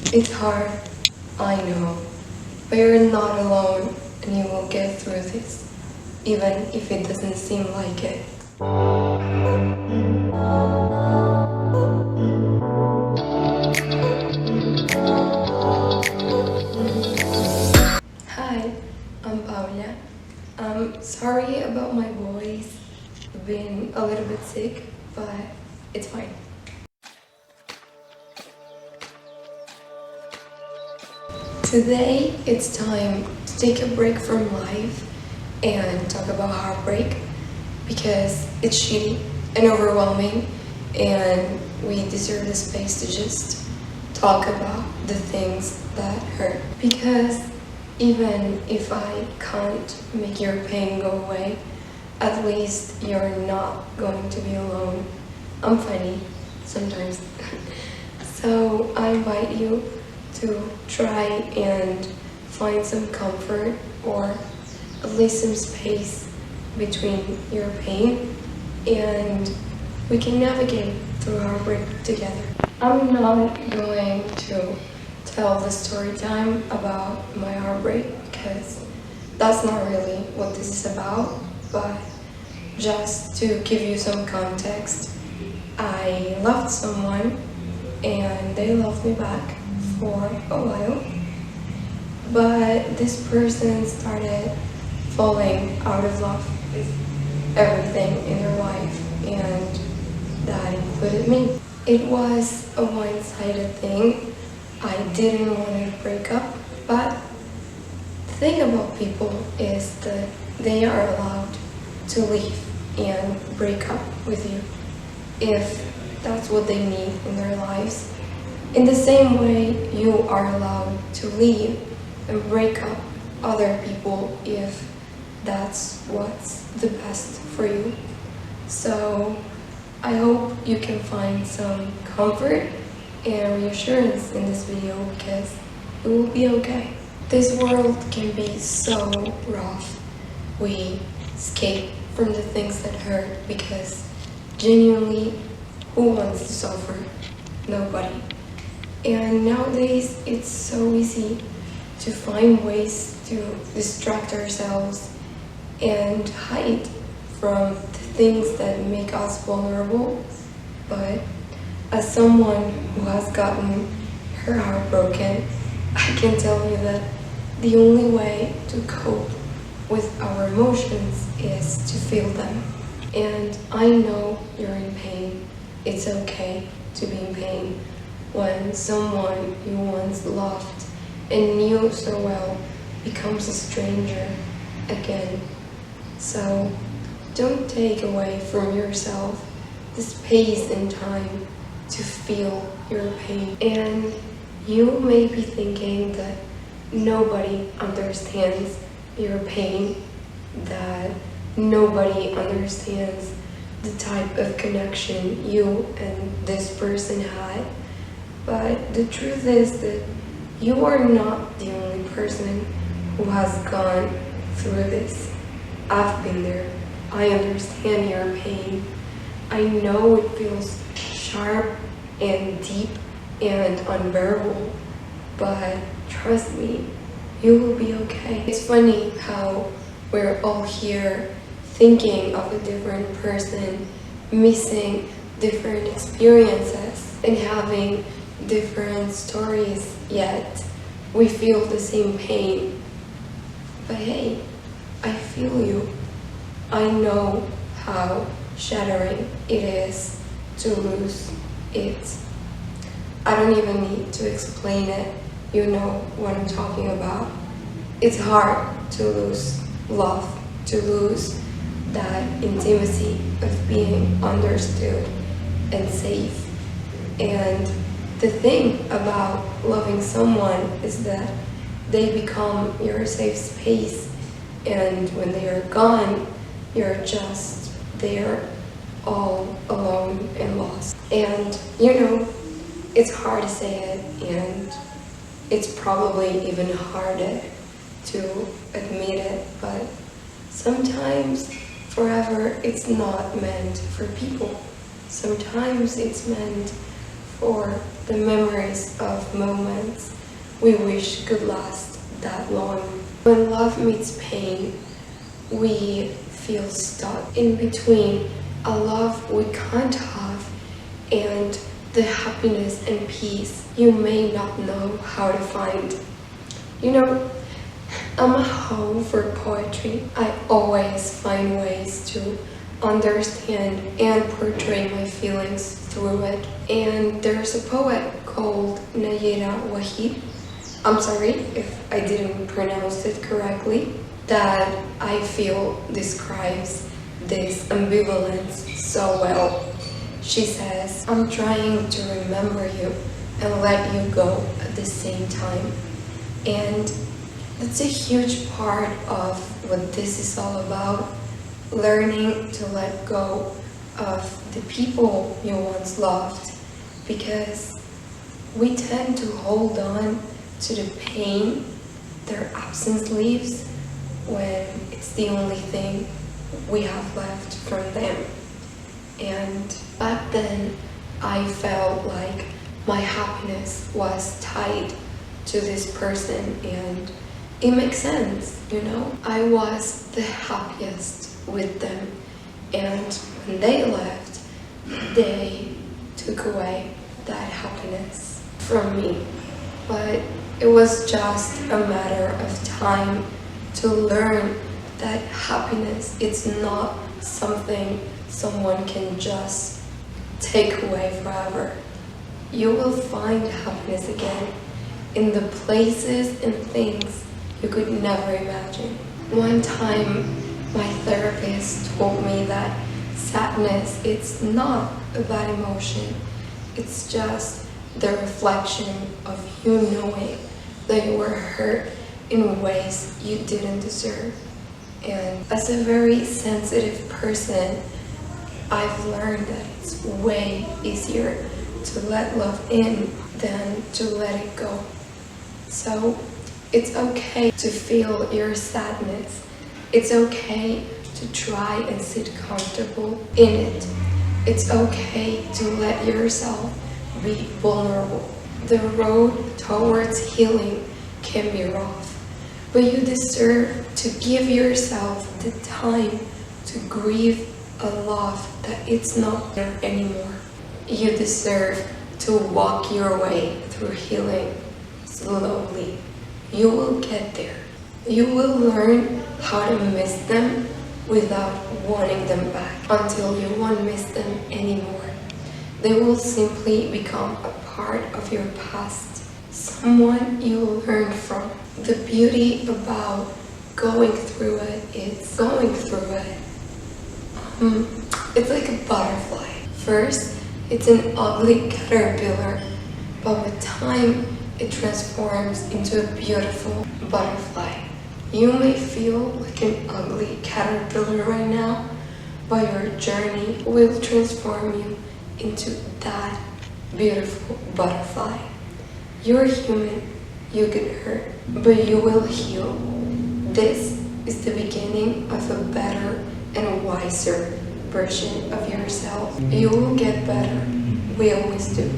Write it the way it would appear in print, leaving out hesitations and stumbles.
It's hard, I know, but you're not alone and you will get through this, even if it doesn't seem like it. Hi, I'm Paula. I'm sorry about my voice. I've been a little bit sick, but it's fine. Today, it's time to take a break from life and talk about heartbreak because it's shitty and overwhelming, and we deserve the space to just talk about the things that hurt. Because even if I can't make your pain go away, at least you're not going to be alone. I'm funny sometimes. So I invite you to try and find some comfort or at least some space between your pain, and we can navigate through heartbreak together. I'm not going to tell the story time about my heartbreak because that's not really what this is about, but just to give you some context, I loved someone and they loved me back for a while, but this person started falling out of love with everything in their life, and that included me. It was a one-sided thing. I didn't want to break up, but the thing about people is that they are allowed to leave and break up with you if that's what they need in their lives. In the same way, you are allowed to leave and break up other people if that's what's the best for you. So I hope you can find some comfort and reassurance in this video because it will be okay. This world can be so rough. We escape from the things that hurt because genuinely, who wants to suffer? Nobody. And nowadays, it's so easy to find ways to distract ourselves and hide from the things that make us vulnerable. But as someone who has gotten her heart broken, I can tell you that the only way to cope with our emotions is to feel them. And I know you're in pain. It's okay to be in pain when someone you once loved and knew so well becomes a stranger again. So don't take away from yourself the space and time to feel your pain. And you may be thinking that nobody understands your pain, that nobody understands the type of connection you and this person had. But the truth is that you are not the only person who has gone through this. I've been there. I understand your pain. I know it feels sharp and deep and unbearable, but trust me, you will be okay. It's funny how we're all here thinking of a different person, missing different experiences and having different stories, yet we feel the same pain. But hey, I feel you. I know how shattering it is to lose it. I don't even need to explain it. You know what I'm talking about. It's hard to lose love, to lose that intimacy of being understood and safe. And the thing about loving someone is that they become your safe space, and when they are gone, you're just there all alone and lost. And you know, it's hard to say it, and it's probably even harder to admit it, but sometimes forever it's not meant for people. Sometimes it's meant for the memories of moments we wish could last that long. When love meets pain, we feel stuck in between a love we can't have and the happiness and peace you may not know how to find. You know, I'm a hoe for poetry. I always find ways to understand and portray my feelings through it. And there's a poet called Nayera Wahid, I'm sorry if I didn't pronounce it correctly, that I feel describes this ambivalence so well. She says, I'm trying to remember you and let you go at the same time. And that's a huge part of what this is all about. Learning to let go of the people you once loved, because we tend to hold on to the pain their absence leaves when it's the only thing we have left from them. And back then, I felt like my happiness was tied to this person, and it makes sense, you know? I was the happiest with them, and when they left, they took away that happiness from me. But it was just a matter of time to learn that happiness, it's not something someone can just take away forever. You will find happiness again in the places and things you could never imagine. One time, my therapist told me that sadness, it's not a bad emotion. It's just the reflection of you knowing that you were hurt in ways you didn't deserve. And as a very sensitive person, I've learned that it's way easier to let love in than to let it go. So it's okay to feel your sadness. It's okay to try and sit comfortable in it. It's okay to let yourself be vulnerable. The road towards healing can be rough, but you deserve to give yourself the time to grieve a love that it's not there anymore. You deserve to walk your way through healing slowly. You will get there. You will learn how to miss them without wanting them back until you won't miss them anymore. They will simply become a part of your past, someone you will learn from. The beauty about going through it is going through it. It's like a butterfly. First, it's an ugly caterpillar, but with time, it transforms into a beautiful butterfly. You may feel like an ugly caterpillar right now, but your journey will transform you into that beautiful butterfly. You're human, you get hurt, but you will heal. This is the beginning of a better and wiser version of yourself. You will get better, we always do.